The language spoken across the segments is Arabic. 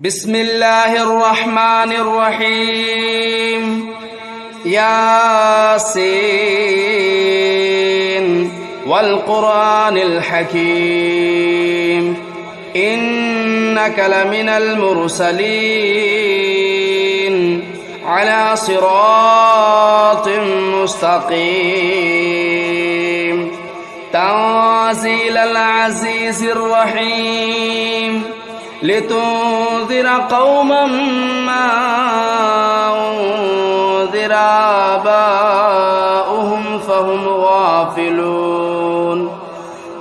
بسم الله الرحمن الرحيم ياسين والقرآن الحكيم إنك لمن المرسلين على صراط مستقيم تنزيل العزيز الرحيم لتنذر قوما ما أنذر آباؤهم فهم غافلون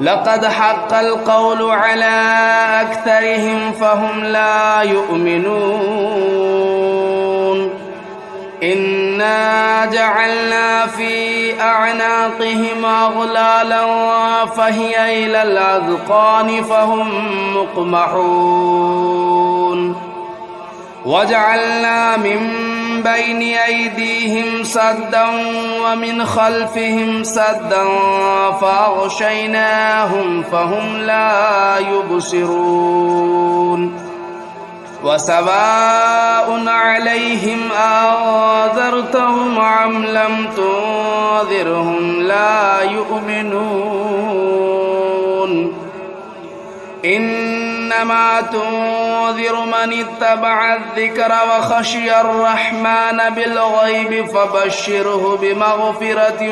لقد حق القول على أكثرهم فهم لا يؤمنون إنا جعلنا في أعناقهم أغلالا فهي إلى الأذقان فهم مقمحون وجعلنا من بين أيديهم سدا ومن خلفهم سدا فأغشيناهم فهم لا يبصرون وسواء عليهم أنذرتهم أم لم تنذرهم لا يؤمنون إنما تنذر من اتبع الذكر وخشي الرحمن بالغيب فبشره بمغفرة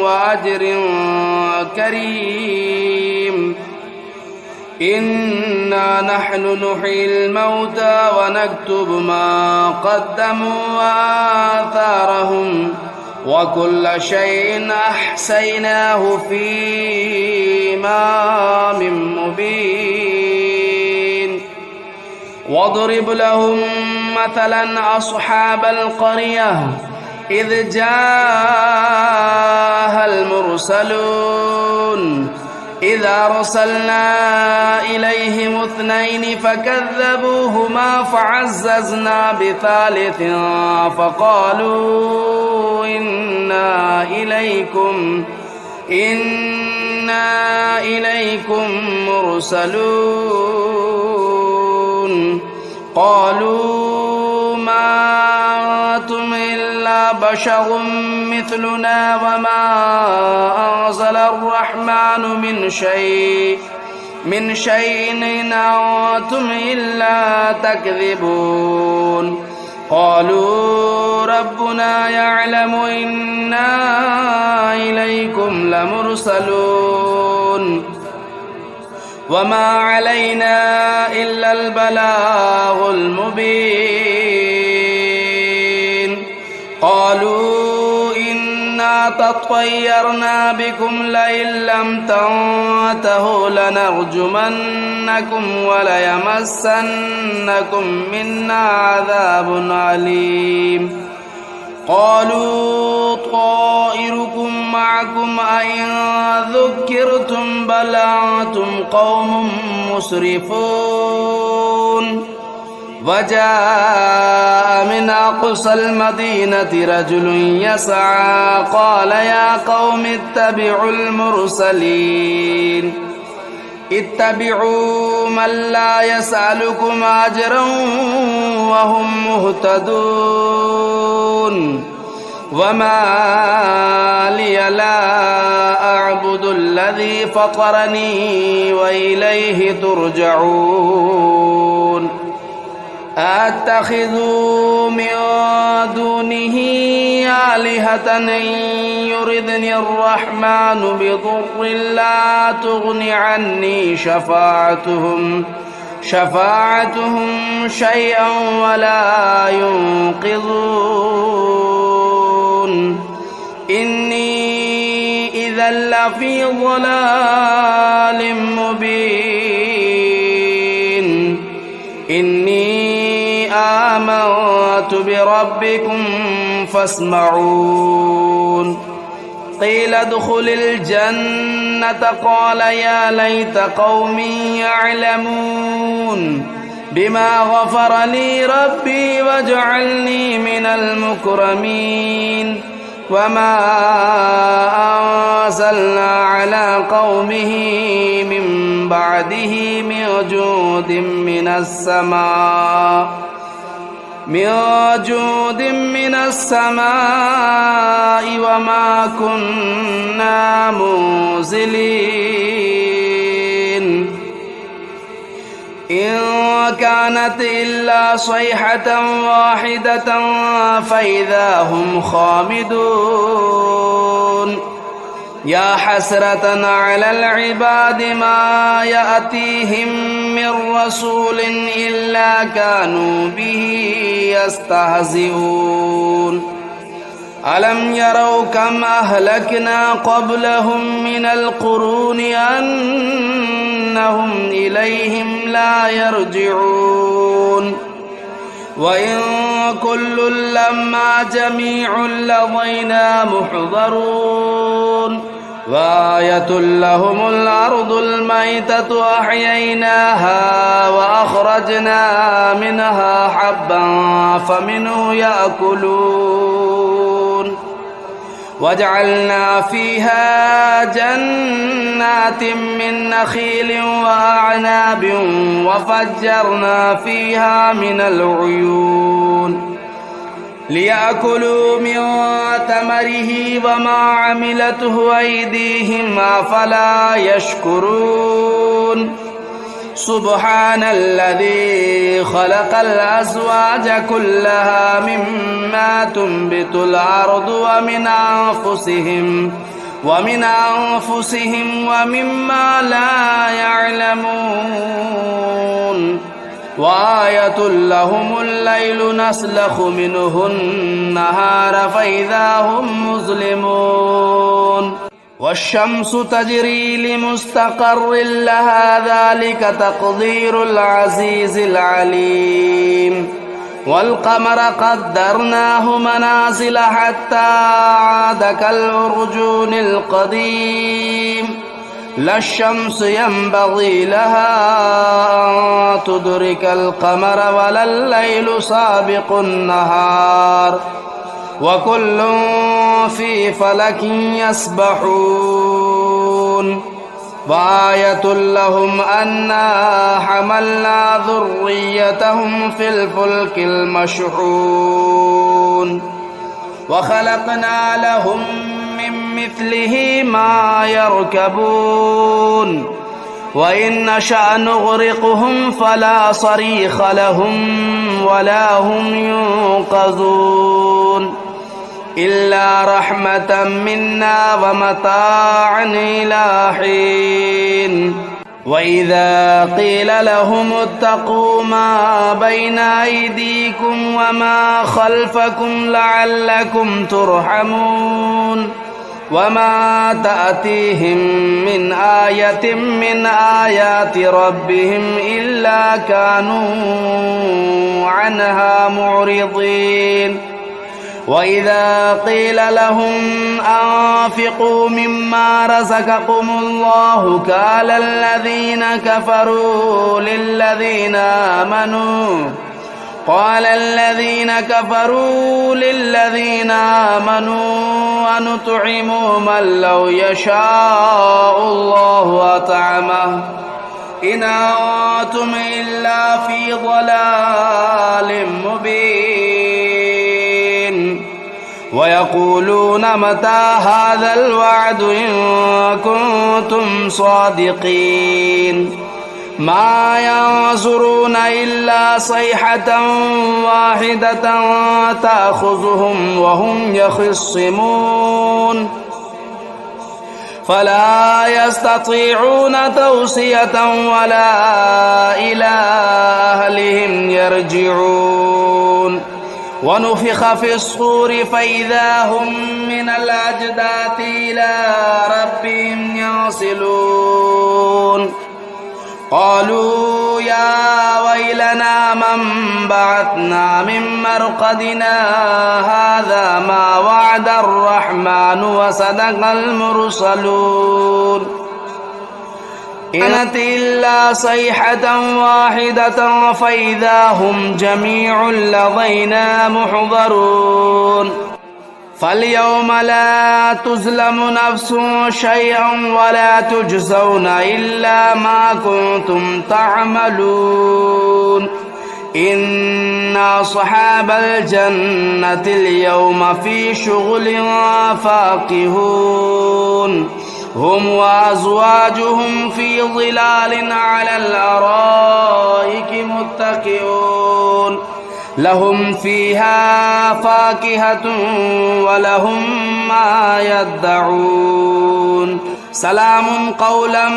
وأجر كريم إنا نحن نحيي الموتى ونكتب ما قدموا وآثارهم وكل شيء أحصيناه في إمام مبين واضرب لهم مثلا أصحاب القرية إذ جاءها المرسلون إذا أرسلنا إليهم اثنين فكذبوهما فعززنا بثالث فقالوا إنا إليكم مرسلون قالوا ما أنتم إلا بشر مثلنا وما أنزل الرحمن من شيء إن أنتم إلا تكذبون قالوا ربنا يعلم إنا إليكم لمرسلون وما علينا إلا البلاغ المبين قالوا إنا تطيرنا بكم لئن لم تنتهوا لنرجمنكم وليمسنكم منا عذاب أليم قالوا طائركم معكم أئن ذكرتم بل أنتم قوم مسرفون وجاء من أقصى المدينة رجل يسعى قال يا قوم اتبعوا المرسلين اتبعوا من لا يسألكم أجرا وهم مهتدون وما لي لا أعبد الذي فطرني وإليه ترجعون أتخذوا من دونه آلهة إن يردني الرحمن بضر لا تغن عني شفاعتهم شيئا ولا ينقذون إني إذا لفي ضلال مبين إني آمنت بربكم فاسمعون قيل ادخل الجنة قال يا ليت قومي يعلمون بما غفر لي ربي وجعلني من المكرمين وما أنزلنا على قومه من بعده من جود من السماء وما كنا منزلين إن كانت إلا صيحة واحدة فإذا هم خامدون يا حسرة على العباد ما يأتيهم من رسول إلا كانوا به يستهزئون ألم يروا كم أهلكنا قبلهم من القرون أنهم إليهم لا يرجعون وإن كل لما جميع لدينا محضرون وآية لهم الأرض الميتة أحييناها وأخرجنا منها حبا فمنه يأكلون وجعلنا فيها جنات من نخيل وأعناب وفجرنا فيها من العيون ليأكلوا من ثمره وما عملته أيديهم أفلا يشكرون سبحان الذي خلق الأزواج كلها مما تنبت الأرض ومن أنفسهم ومما لا يعلمون وآية لهم الليل نسلخ منه النهار فإذا هم مظلمون والشمس تجري لمستقر لها ذلك تقدير العزيز العليم والقمر قدرناه منازل حتى عاد كالعرجون القديم لا الشمس ينبغي لها أن تدرك القمر ولا الليل سابق النهار وكل في فلك يسبحون وآية لهم أنا حملنا ذريتهم في الفلك المشحون وخلقنا لهم من مثله ما يركبون وإن نشأ نغرقهم فلا صريخ لهم ولا هم ينقذون إلا رحمة منا ومتاعا إلى حين وإذا قيل لهم اتقوا ما بين أيديكم وما خلفكم لعلكم ترحمون وما تأتيهم من آية من آيات ربهم إلا كانوا عنها معرضين وإذا قيل لهم أنفقوا مما رزقكم الله قال الذين كفروا للذين آمنوا ونطعم من لو يشاء الله أطعمه إن أنتم إلا في ضلال مبين ويقولون متى هذا الوعد إن كنتم صادقين ما ينظرون إلا صيحة واحدة تأخذهم وهم يخصمون فلا يستطيعون توصية ولا إلى أهلهم يرجعون ونفخ في الصور فإذا هم من الأجداث إلى ربهم ينسلون قالوا يا ويلنا من بعثنا من مرقدنا هذا ما وعد الرحمن وصدق المرسلون إنت إلا صيحة واحدة فإذا هم جميع لدينا محضرون فاليوم لا تظلم نفس شيئا ولا تجزون إلا ما كنتم تعملون إن أصحاب الجنة اليوم في شغل فاكهون هم وأزواجهم في ظلال على الأرائك متكئون لهم فيها فاكهة ولهم ما يدعون سلام قولا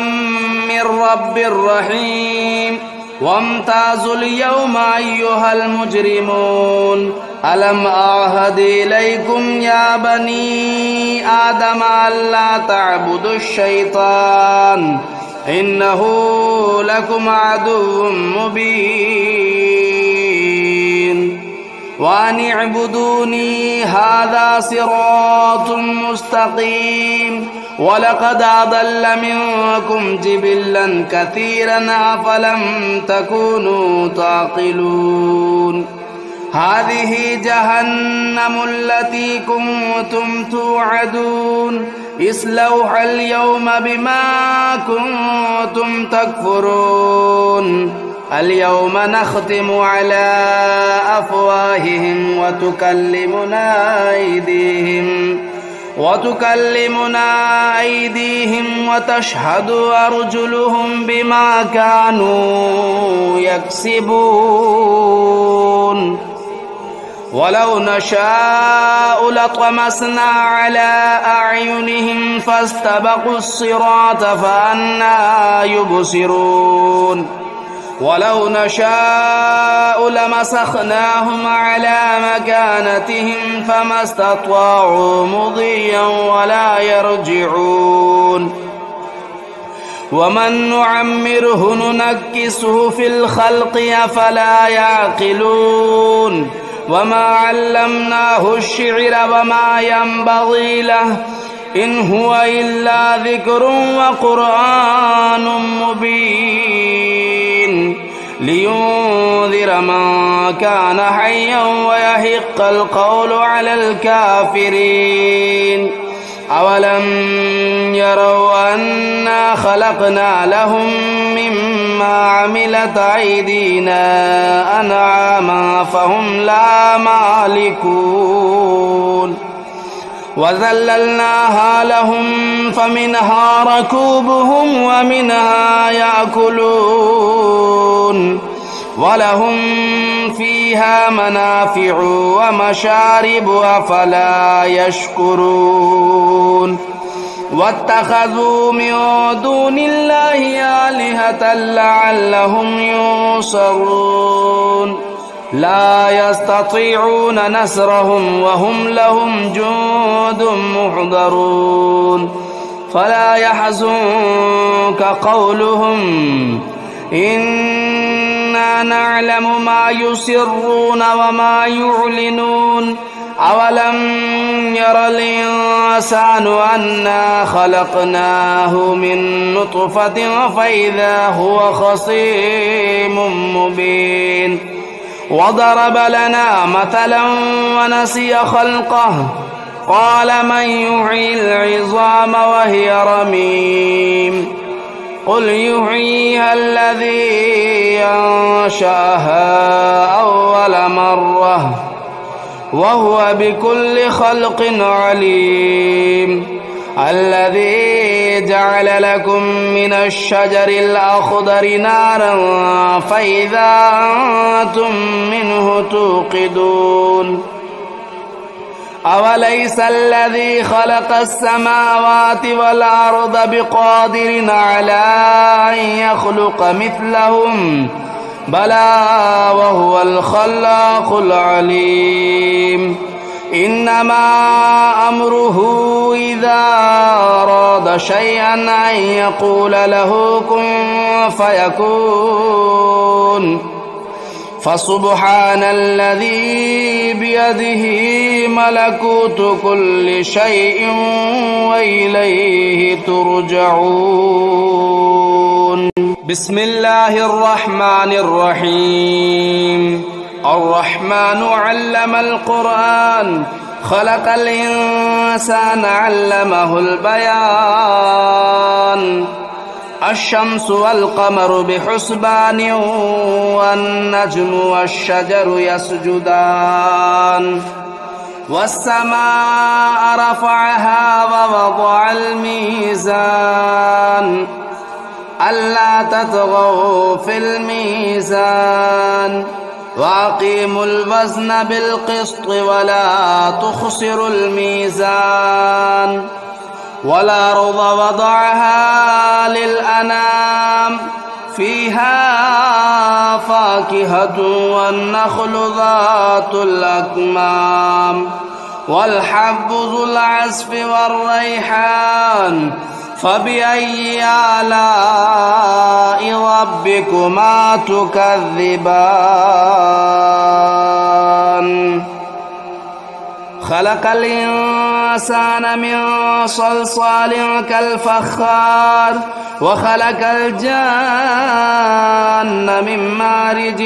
من رب رحيم وامتازوا اليوم أيها المجرمون ألم أعهد إليكم يا بني آدم ألا تعبدوا الشيطان إنه لكم عدو مبين وأن اعبدوني هذا صراط مستقيم ولقد أضل منكم جبلا كثيرا أفلم تكونوا تعقلون هذه جهنم التي كنتم توعدون اصلوها اليوم بما كنتم تكفرون اليوم نختم على أفواههم وتكلمنا أيديهم وتشهد أرجلهم بما كانوا يكسبون ولو نشاء لطمسنا على أعينهم فاستبقوا الصراط فأنى يبصرون ولو نشاء لمسخناهم على مكانتهم فما استطاعوا مضيا ولا يرجعون ومن نعمره ننكسه في الخلق أفلا يعقلون وما علمناه الشعر وما ينبغي له إن هو إلا ذكر وقرآن مبين لينذر من كان حيا ويحق القول على الكافرين أولم يروا أنا خلقنا لهم مما عملت أيدينا أنعاما فهم لا مالكون وذللناها لهم فمنها ركوبهم ومنها يأكلون ولهم فيها منافع ومشارب أفلا يشكرون واتخذوا من دون الله آلهة لعلهم ينصرون لا يستطيعون نصرهم وهم لهم جند محضرون فلا يحزنك قولهم إنا نعلم ما يسرون وما يعلنون أولم ير الإنسان أنا خلقناه من نطفة فإذا هو خصيم مبين وضرب لنا مثلا ونسي خلقه قال من يحيي العظام وهي رميم قل يحييها الذي أنشأها أول مرة وهو بكل خلق عليم الذي جعل لكم من الشجر الأخضر نارا فإذا أنتم منه توقدون أوليس الذي خلق السماوات والأرض بقادر على أن يخلق مثلهم بلى وهو الخلاق العليم إنما أمره إذا أراد شيئا أن يقول له كن فيكون فسبحان الذي بيده ملكوت كل شيء وإليه ترجعون بسم الله الرحمن الرحيم الرحمن علم القرآن خلق الإنسان علمه البيان الشمس والقمر بحسبان والنجم والشجر يسجدان والسماء رفعها ووضع الميزان ألا تطغوا في الميزان وأقيموا الوزن بالقسط ولا تخسروا الميزان والأرض وضعها للأنام فيها فاكهة والنخل ذات الأكمام والحب ذو العصف والريحان فبأي آلاء ربكما تكذبان خلق الإنسان من صلصال كالفخار وخلق الجان من مارج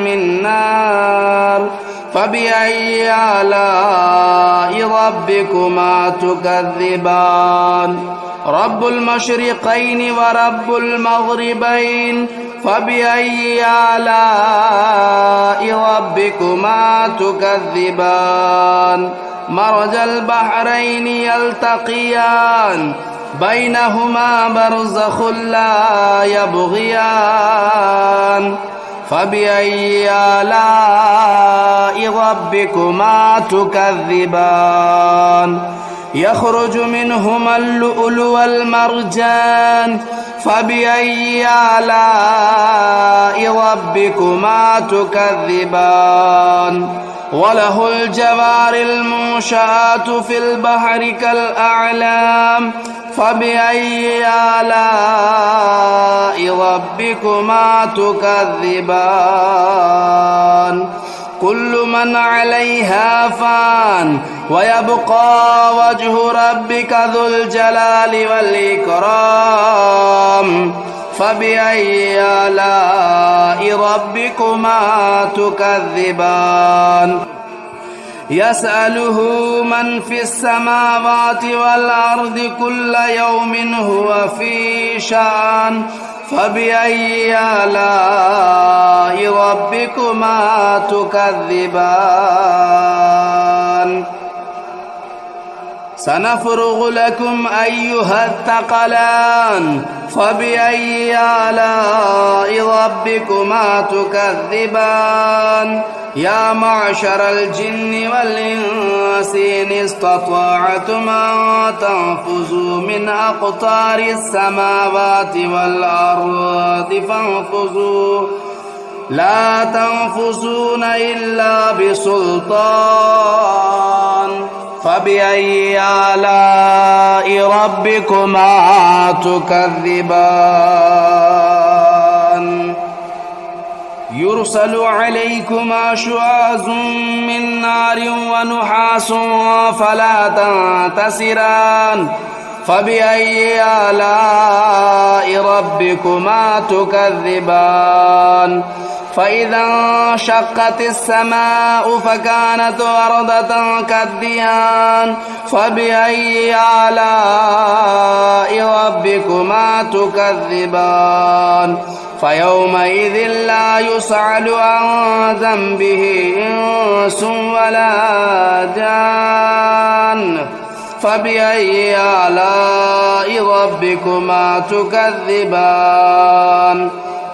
من نار فبأي آلاء ربكما تكذبان رب المشرقين ورب المغربين فبأي آلاء ربكما تكذبان مرج البحرين يلتقيان بينهما برزخ لا يبغيان فبأي آلاء ربكما تكذبان يخرج منهما اللؤلؤ والمرجان فبأي آلاء ربكما تكذبان وله الجوار المنشآت في البحر كالأعلام فبأي آلاء ربكما تكذبان كل من عليها فان ويبقى وجه ربك ذو الجلال والإكرام فبأي آلاء ربكما تكذبان يسأله من في السماوات والأرض كل يوم هو في شأن فبأي آلاء ربكما تكذبان سنفرغ لكم أيها الثقلان فبأي آلاء ربكما تكذبان يا معشر الجن والإنس إن استطعتم أن تنفذوا من أقطار السماوات والأرض فانفذوا لا تنفذون إلا بسلطان فبأي آلاء ربكما تكذبان يرسل عليكما شواظ من نار ونحاس فلا تنتصران فبأي آلاء ربكما تكذبان فإذا انشقت السماء فكانت وردة كالدهان فبأي آلاء ربكما تكذبان فيومئذ لا يسأل عن ذنبه إنس ولا جان فبأي آلاء ربكما تكذبان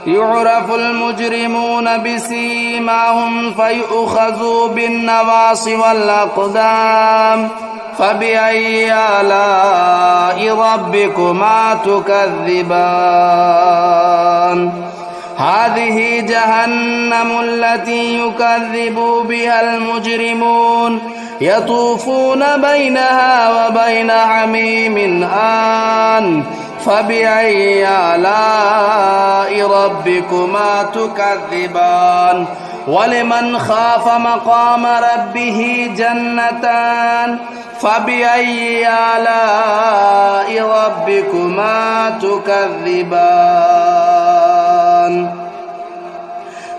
يعرف المجرمون بسيماهم فيؤخذوا بالنواصي والأقدام فبأي آلاء ربكما تكذبان هذه جهنم التي يكذب بها المجرمون يطوفون بينها وبين حميم آن فبأي آلاء ربكما تكذبان ولمن خاف مقام ربه جنتان فبأي آلاء ربكما تكذبان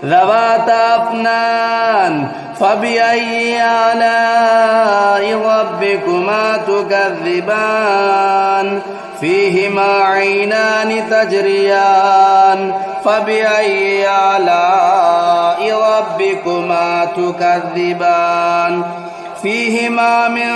ذواتا أفنان فبأي آلاء ربكما تكذبان فيهما عينان تجريان فبأي آلاء ربكما تكذبان فيهما من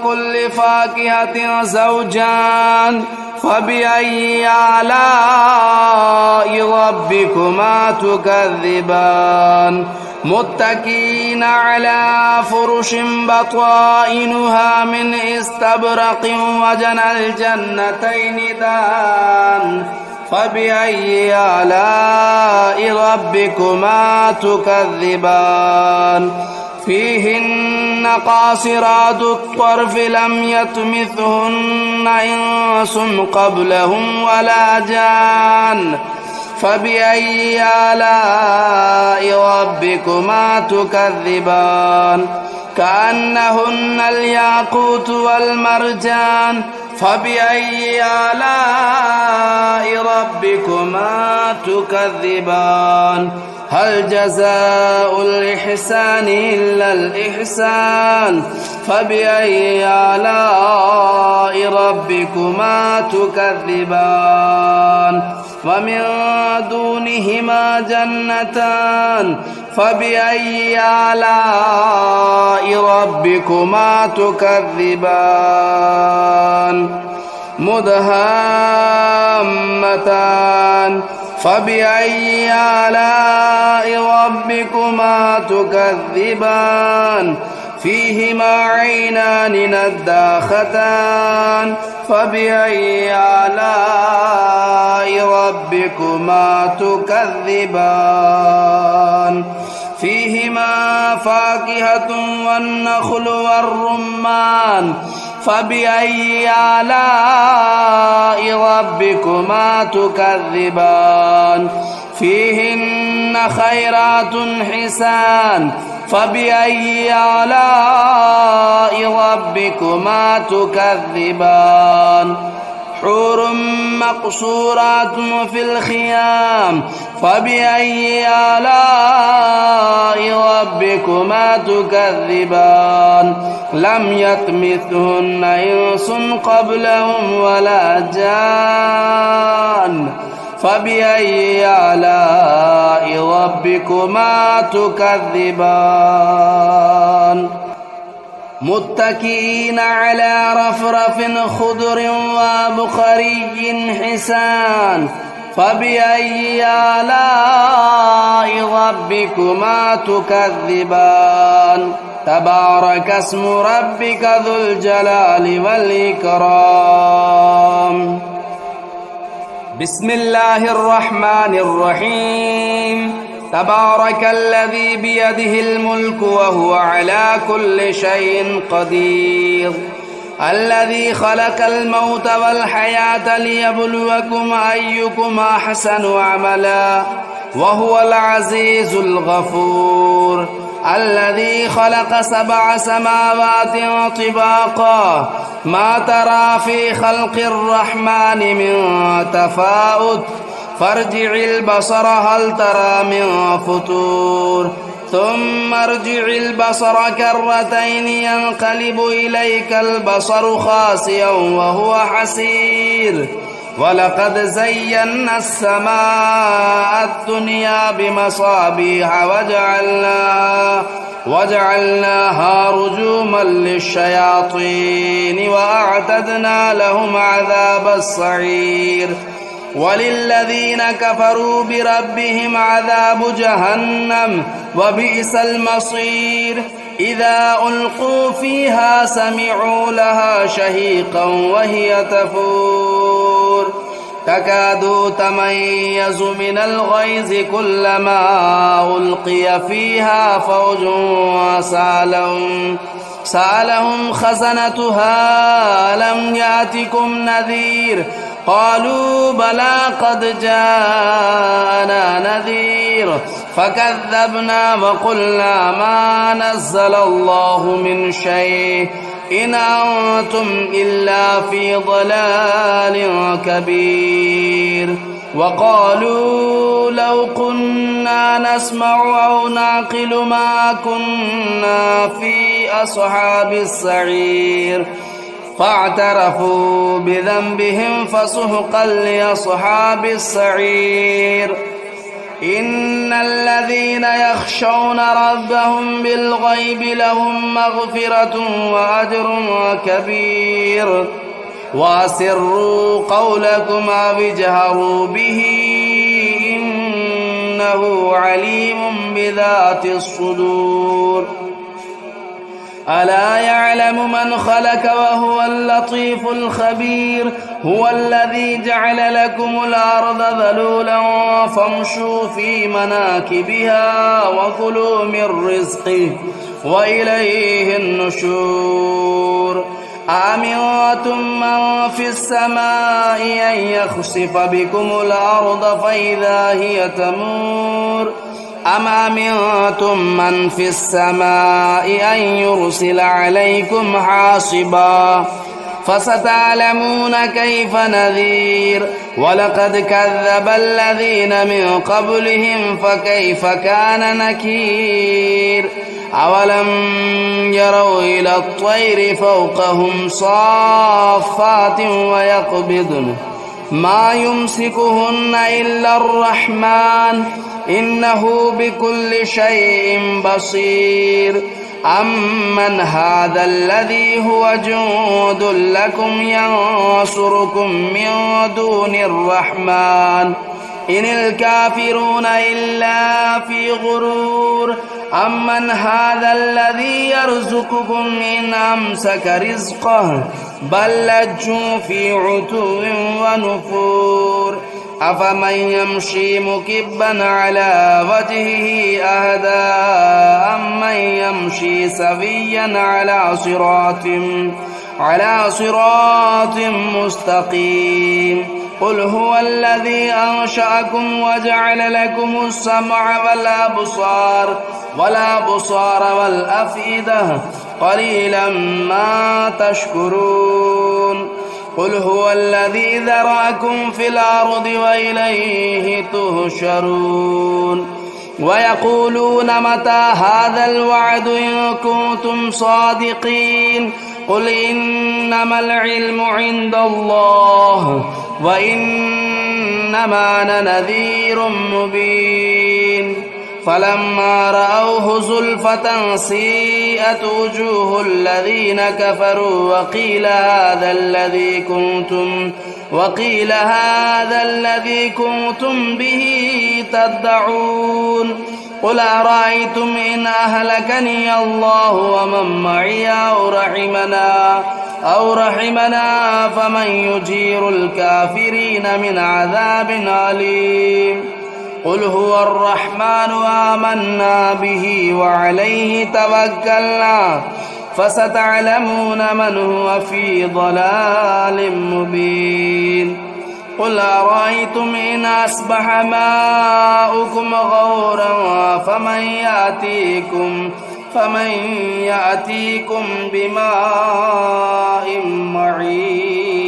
كل فاكهة زوجان فبأي آلاء ربكما تكذبان متكئين على فرش بطائنها من استبرق وجنى الجنتين دان فبأي آلاء ربكما تكذبان فيهن قاصرات الطرف لم يطمثهن إنس قبلهم ولا جان فبأي آلاء ربكما تكذبان كأنهن الياقوت والمرجان فبأي آلاء ربكما تكذبان هل جزاء الإحسان إلا الإحسان فبأي آلاء ربكما تكذبان ومن دونهما جنتان فبأي آلاء ربكما تكذبان مدهامتان فبأي آلاء ربكما تكذبان فيهما عينان نداختان فبأي آلاء ربكما تكذبان فيهما فاكهة والنخل والرمان فبأي آلاء ربكما تكذبان فيهن خيرات حسان فبأي آلاء ربكما تكذبان حور مقصورات في الخيام فبأي آلاء ربكما تكذبان لم يطمثهن إنس قبلهم ولا جان فبأي آلاء ربكما تكذبان متكئين على رفرف خضر وبخري حسان فبأي آلاء ربكما تكذبان تبارك اسم ربك ذو الجلال والإكرام بسم الله الرحمن الرحيم تبارك الذي بيده الملك وهو على كل شيء قدير الذي خلق الموت والحياة ليبلوكم أيكم أحسن عملا وهو العزيز الغفور الذي خلق 7 سماوات طباقا ما ترى في خلق الرحمن من تفاوت فارجع البصر هل ترى من فطور ثم ارجع البصر كرتين ينقلب إليك البصر خاسئا وهو حسير ولقد زينا السماء الدنيا بمصابيح وجعلناها رجوما للشياطين وأعتدنا لهم عذاب السعير وللذين كفروا بربهم عذاب جهنم وبئس المصير إذا ألقوا فيها سمعوا لها شهيقا وهي تفور تكاد تميز من الغيظ كلما ألقي فيها فوج سألهم خزنتها لم يأتكم نذير قالوا بلى قد جاءنا نذير فكذبنا وقلنا ما نزل الله من شيء إن أنتم إلا في ضلال كبير وقالوا لو كنا نسمع أو نعقل ما كنا في أصحاب السعير فاعترفوا بذنبهم فسحقا لأصحاب السعير. إن الذين يخشون ربهم بالغيب لهم مغفرة وأجر كبير. وأسروا قولكم أو اجهروا به إنه عليم بذات الصدور. ألا يعلم من خلق وهو اللطيف الخبير. هو الذي جعل لكم الأرض ذلولا فامشوا في مناكبها وكلوا من رزقه وإليه النشور. أأمنتم من في السماء أن يخسف بكم الأرض فإذا هي تمور أم أمنتم من في السماء أن يرسل عليكم حاصبا فستعلمون كيف نذير. ولقد كذب الذين من قبلهم فكيف كان نكير. أولم يروا إلى الطير فوقهم صافات ويقبضن ما يمسكهن إلا الرحمن إنه بكل شيء بصير. أمن هذا الذي هو جند لكم ينصركم من دون الرحمن إن الكافرون إلا في غرور. أمن هذا الذي يرزقكم إن أمسك رزقه بل لجوا في عتو ونفور. أفمن يمشي مكبا على وجهه أهدى أمن يمشي سويا على صراط مستقيم. قل هو الذي أنشأكم وجعل لكم السمع والأبصار والأفئدة قليلا ما تشكرون. قل هو الذي ذرأكم في الأرض وإليه تهشرون. ويقولون متى هذا الوعد إن كنتم صادقين. قل إنما العلم عند الله وإنما أنا نذير مبين. فلما رأوه زلفة سيئت وجوه الذين كفروا وقيل هذا الذي كنتم به تدعون. قل أرأيتم إن أهلكني الله ومن معي أو رحمنا فمن يجير الكافرين من عذاب أليم. قل هو الرحمن آمنا به وعليه توكلنا فستعلمون من هو في ضلال مبين. قل أرأيتم إن أصبح ماؤكم غورا فمن يأتيكم بماء معين.